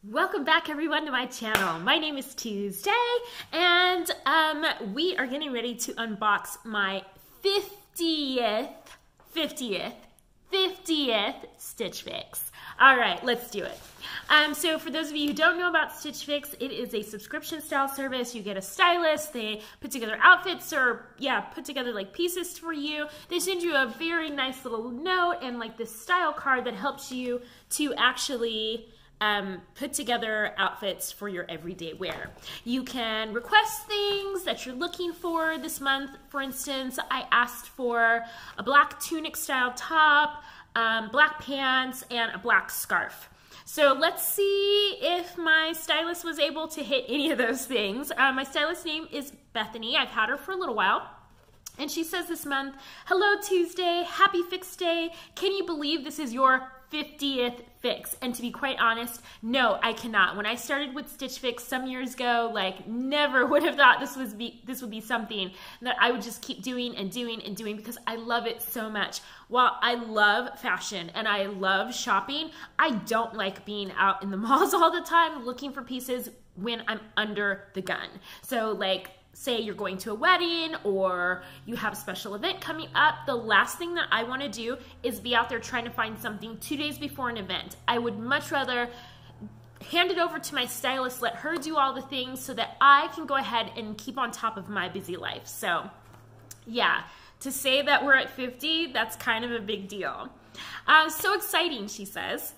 Welcome back everyone to my channel. My name is Tuesday and we are getting ready to unbox my 50th Stitch Fix. All right, let's do it. So for those of you who don't know about Stitch Fix, it is a subscription style service. You get a stylist, they put together outfits or put together like pieces for you. They send you a very nice little note and like this style card that helps you to actually put together outfits for your everyday wear. You can request things that you're looking for this month. For instance, I asked for a black tunic style top, black pants, and a black scarf. So let's see if my stylist was able to hit any of those things. My stylist's name is Bethany. I've had her for a little while. And she says this month, "Hello Tuesday, happy Fix Day. Can you believe this is your 50th Fix?" And to be quite honest, no, I cannot. When I started with Stitch Fix some years ago, like never would have thought this would be something that I would just keep doing and doing and doing because I love it so much. While I love fashion and I love shopping, I don't like being out in the malls all the time looking for pieces when I'm under the gun. So like, say you're going to a wedding or you have a special event coming up, the last thing that I want to do is be out there trying to find something 2 days before an event. I would much rather hand it over to my stylist, let her do all the things so that I can go ahead and keep on top of my busy life. So yeah, to say that we're at 50, that's kind of a big deal. So exciting, she says.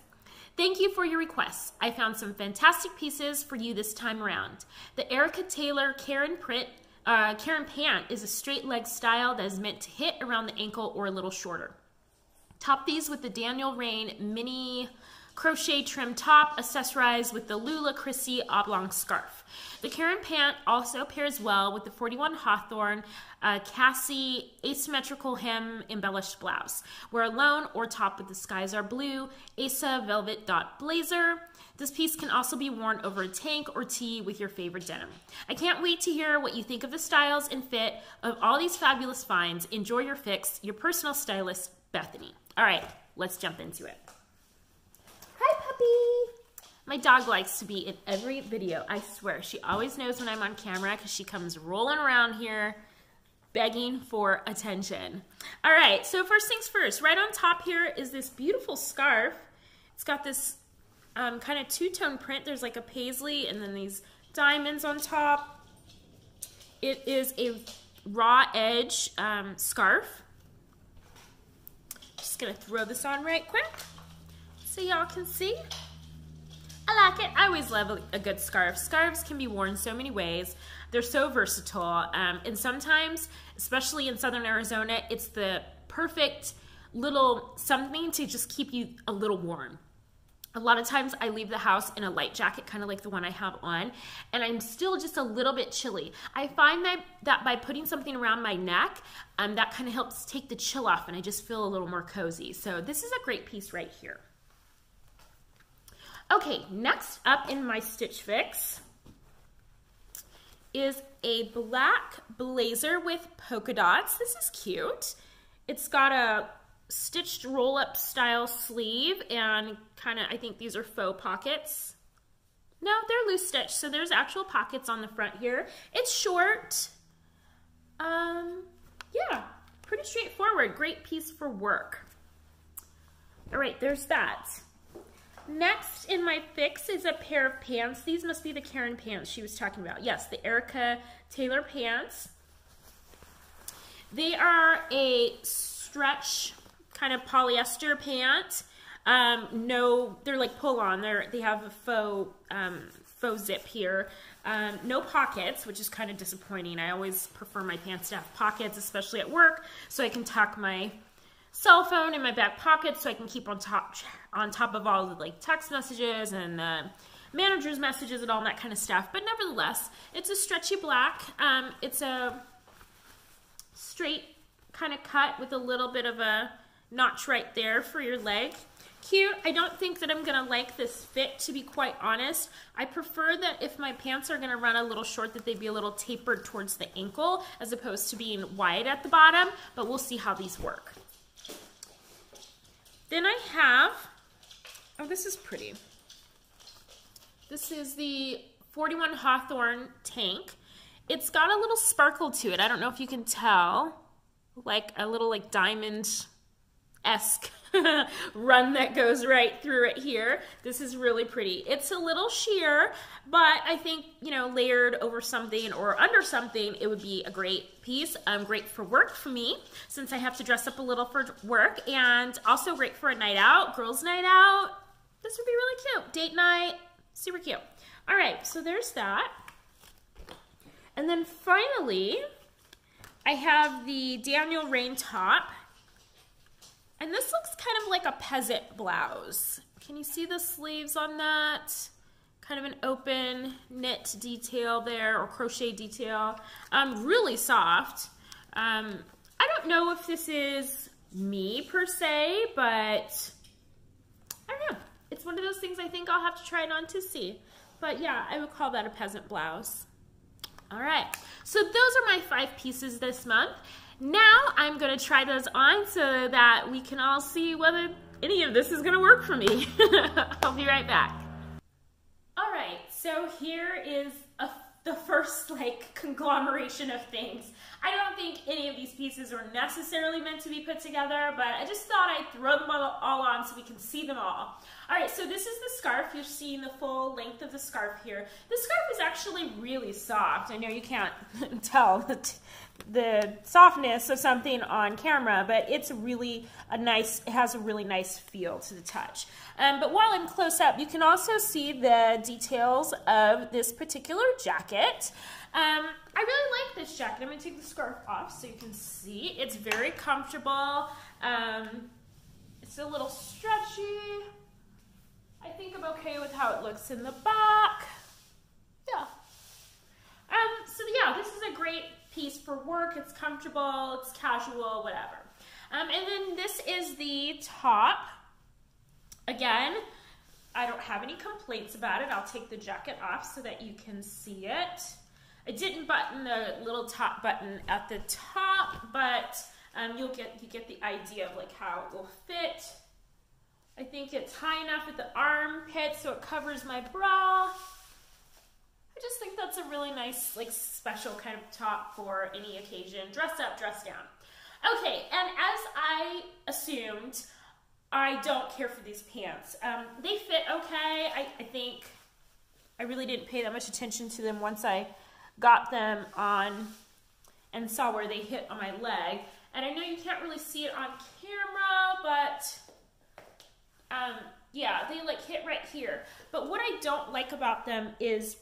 "Thank you for your requests. I found some fantastic pieces for you this time around. The Erica Taylor Karen pant is a straight leg style that is meant to hit around the ankle or a little shorter. Top these with the Daniel Rain mini crochet trim top, accessorized with the Lula Chrissy oblong scarf. The Karen pant also pairs well with the 41 Hawthorne Cassie asymmetrical hem embellished blouse. Wear alone or top with the Skies Are Blue Asa velvet dot blazer. This piece can also be worn over a tank or tee with your favorite denim. I can't wait to hear what you think of the styles and fit of all these fabulous finds. Enjoy your fix. Your personal stylist, Bethany." All right, let's jump into it. Hi, puppy. My dog likes to be in every video, I swear. She always knows when I'm on camera because she comes rolling around here begging for attention. All right, so first things first, right on top here is this beautiful scarf. It's got this kind of two-tone print. There's like a paisley and then these diamonds on top. It is a raw edge scarf. Just gonna throw this on right quick so y'all can see. I like it. I always love a good scarf. Scarves can be worn so many ways. They're so versatile. And sometimes, especially in Southern Arizona, it's the perfect little something to just keep you a little warm. A lot of times I leave the house in a light jacket, kind of like the one I have on, and I'm still just a little bit chilly. I find that by putting something around my neck, that kind of helps take the chill off and I just feel a little more cozy. So this is a great piece right here. Okay, next up in my Stitch Fix is a black blazer with polka dots. This is cute. It's got a stitched roll-up style sleeve and kind of, I think these are faux pockets. No, they're loose stitch, so there's actual pockets on the front here. It's short. Yeah, pretty straightforward. Great piece for work. All right, there's that. Next in my fix is a pair of pants. These must be the Karen pants she was talking about. Yes, the Erica Taylor pants. They are a stretch kind of polyester pant. No, they're like pull-on. They have a faux zip here. No pockets, which is kind of disappointing. I always prefer my pants to have pockets, especially at work, so I can tuck my cell phone in my back pocket so I can keep on top of all the like text messages and manager's messages and all that kind of stuff. But nevertheless, it's a stretchy black. It's a straight kind of cut with a little bit of a notch right there for your leg. Cute. I don't think that I'm gonna like this fit, to be quite honest. I prefer that if my pants are gonna run a little short, that they be a little tapered towards the ankle as opposed to being wide at the bottom, but we'll see how these work. Then I have, oh, this is pretty. This is the 41 Hawthorne tank. It's got a little sparkle to it. I don't know if you can tell, like a little like diamond-esque run that goes right through it here. This is really pretty. It's a little sheer, but I think, you know, layered over something or under something, it would be a great piece. Great for work for me, since I have to dress up a little for work, and also great for a night out, girls' night out. This would be really cute. Date night, super cute. All right, so there's that. And then finally, I have the Daniel Rain top. And this looks kind of like a peasant blouse. Can you see the sleeves on that? Kind of an open knit detail there, or crochet detail. Really soft. I don't know if this is me per se, but I don't know. It's one of those things I think I'll have to try it on to see. But yeah, I would call that a peasant blouse. All right, so those are my 5 pieces this month. Now I'm gonna try those on so that we can all see whether any of this is gonna work for me. I'll be right back. All right, so here is the first like conglomeration of things. I don't think any of these pieces are necessarily meant to be put together, but I just thought I'd throw them all on so we can see them all. All right, so this is the scarf. You're seeing the full length of the scarf here. The scarf is actually really soft. I know you can't tell the softness of something on camera, but it's really it has a really nice feel to the touch. But while I'm close up, you can also see the details of this particular jacket. I really like this jacket. I'm gonna take the scarf off so you can see. It's very comfortable. It's a little stretchy. I think I'm okay with how it looks in the back. Yeah. So yeah, this is a great piece for work. It's comfortable, it's casual, whatever. And then this is the top. Again, I don't have any complaints about it. I'll take the jacket off so that you can see it. I didn't button the little top button at the top, but you get the idea of like how it will fit. I think it's high enough at the armpit so it covers my bra. I just think that's a really nice, like, special kind of top for any occasion. Dress up, dress down. Okay, and as I assumed, I don't care for these pants. They fit okay. I think I really didn't pay that much attention to them once I got them on and saw where they hit on my leg. And I know you can't really see it on camera, but yeah, they like hit right here. But what I don't like about them is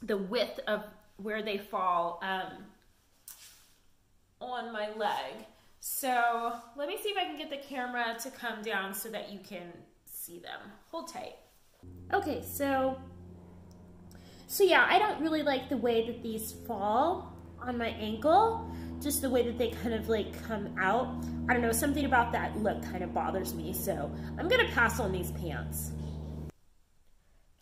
the width of where they fall on my leg. So let me see if I can get the camera to come down so that you can see them. Hold tight. Okay, so yeah, I don't really like the way that these fall on my ankle, just the way that they kind of like come out. I don't know, something about that look kind of bothers me, so I'm gonna pass on these pants.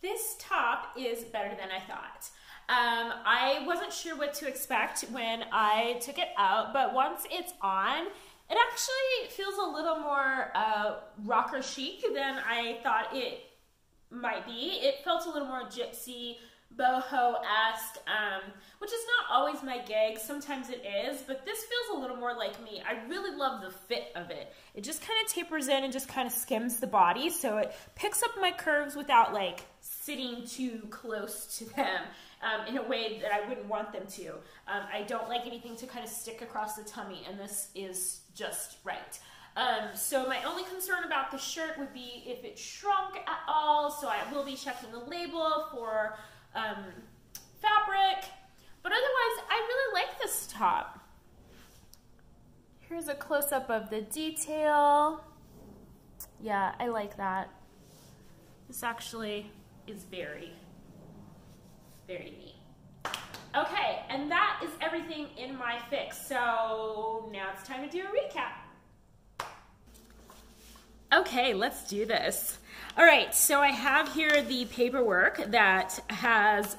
This top is better than I thought. I wasn't sure what to expect when I took it out, but once it's on, it actually feels a little more rocker chic than I thought it might be. It felt a little more gypsy, boho-esque, which is not always my gig. Sometimes it is, but this feels a little more like me. I really love the fit of it. It just kind of tapers in and just kind of skims the body, so it picks up my curves without like sitting too close to them in a way that I wouldn't want them to. I don't like anything to kind of stick across the tummy, and this is just right. So my only concern about the shirt would be if it shrunk at all, so I will be checking the label for fabric, but otherwise I really like this top. Here's a close-up of the detail. Yeah, I like that. This actually is very, very neat. Okay, and that is everything in my fix. So now it's time to do a recap. Okay, let's do this. All right, so I have here the paperwork that has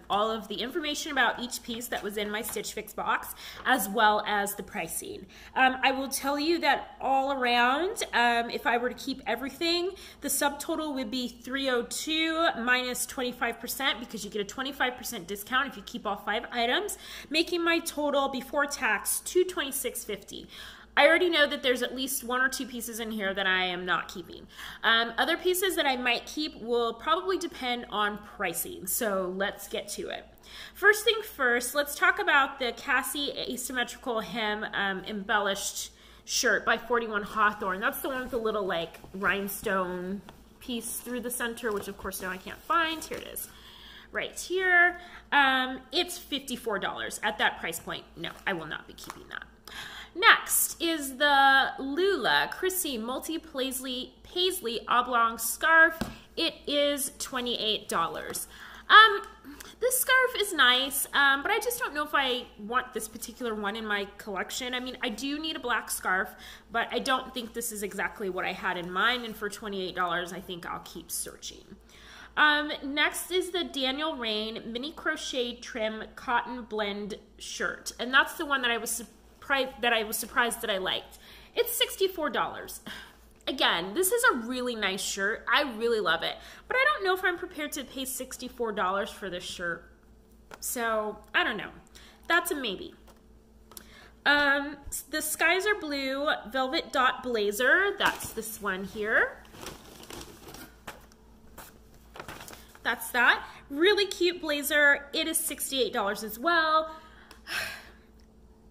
all of the information about each piece that was in my Stitch Fix box, as well as the pricing. I will tell you that all around, if I were to keep everything, the subtotal would be $302 minus 25% because you get a 25% discount if you keep all 5 items, making my total before tax $226.50. I already know that there's at least 1 or 2 pieces in here that I am not keeping. Other pieces that I might keep will probably depend on pricing, so let's get to it. First thing first, let's talk about the Cassie asymmetrical hem embellished shirt by 41 Hawthorne. That's the one with the little like rhinestone piece through the center, which of course now I can't find. Here it is. Right here. It's $54 at that price point. No, I will not be keeping that. Next is the Lula Chrissy Multi-Paisley Oblong Scarf. It is $28. This scarf is nice, but I just don't know if I want this particular one in my collection. I mean, I do need a black scarf, but I don't think this is exactly what I had in mind, and for $28, I think I'll keep searching. Next is the Daniel Rain Mini Crochet Trim Cotton Blend Shirt, and that's the one that I was surprised that I liked. It's $64. Again, this is a really nice shirt. I really love it, but I don't know if I'm prepared to pay $64 for this shirt. So, I don't know. That's a maybe. The Skies Are Blue Velvet Dot Blazer. That's this one here. That's that. Really cute blazer. It is $68 as well.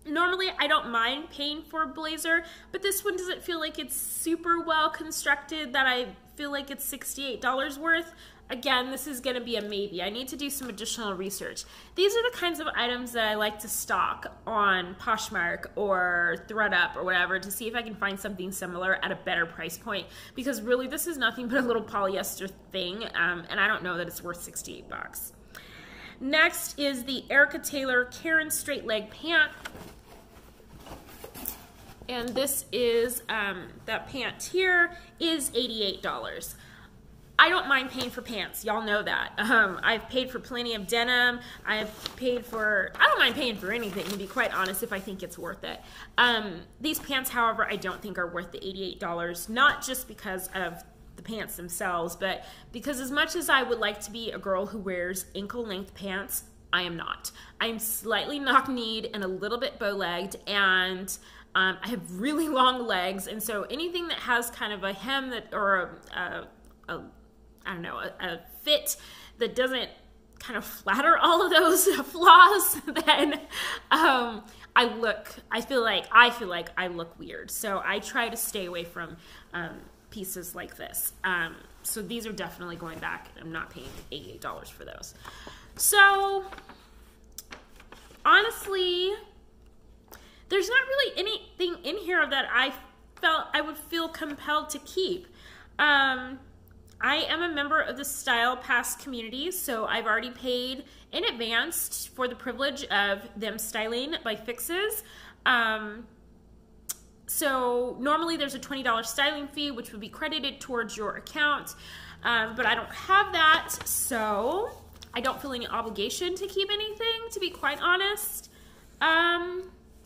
Normally, I don't mind paying for a blazer, but this one doesn't feel like it's super well constructed that I feel like it's $68 worth. Again, this is going to be a maybe. I need to do some additional research. These are the kinds of items that I like to stock on Poshmark or ThreadUp or whatever to see if I can find something similar at a better price point, because really this is nothing but a little polyester thing, and I don't know that it's worth 68 bucks. Next is the Erica Taylor Karen Straight Leg Pant. And this is, that pant here is $88. I don't mind paying for pants. Y'all know that. I've paid for plenty of denim. I don't mind paying for anything, to be quite honest, if I think it's worth it. These pants, however, I don't think are worth the $88, not just because of the pants themselves, but because as much as I would like to be a girl who wears ankle-length pants, I am not. I'm slightly knock-kneed and a little bit bow-legged, and I have really long legs, and so anything that has kind of a hem that, or a fit that doesn't kind of flatter all of those flaws, then I feel like I look weird. So I try to stay away from pieces like this. So these are definitely going back. I'm not paying $88 for those. So honestly, there's not really anything in here that I felt I would feel compelled to keep. I am a member of the Style Pass community, so I've already paid in advance for the privilege of them styling my fixes. So normally there's a $20 styling fee, which would be credited towards your account, but I don't have that, so I don't feel any obligation to keep anything, to be quite honest.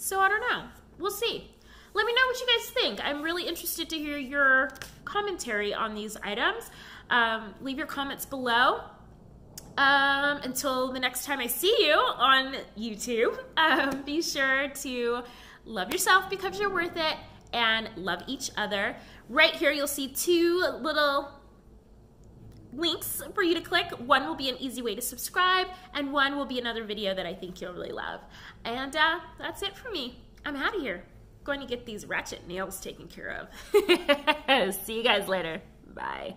So I don't know. We'll see. Let me know what you guys think. I'm really interested to hear your commentary on these items. Leave your comments below. Until the next time I see you on YouTube, be sure to love yourself because you're worth it, and love each other. Right here you'll see 2 little links for you to click. One will be an easy way to subscribe, and one will be another video that I think you'll really love. And that's it for me. I'm out of here. Going to get these ratchet nails taken care of. See you guys later. Bye.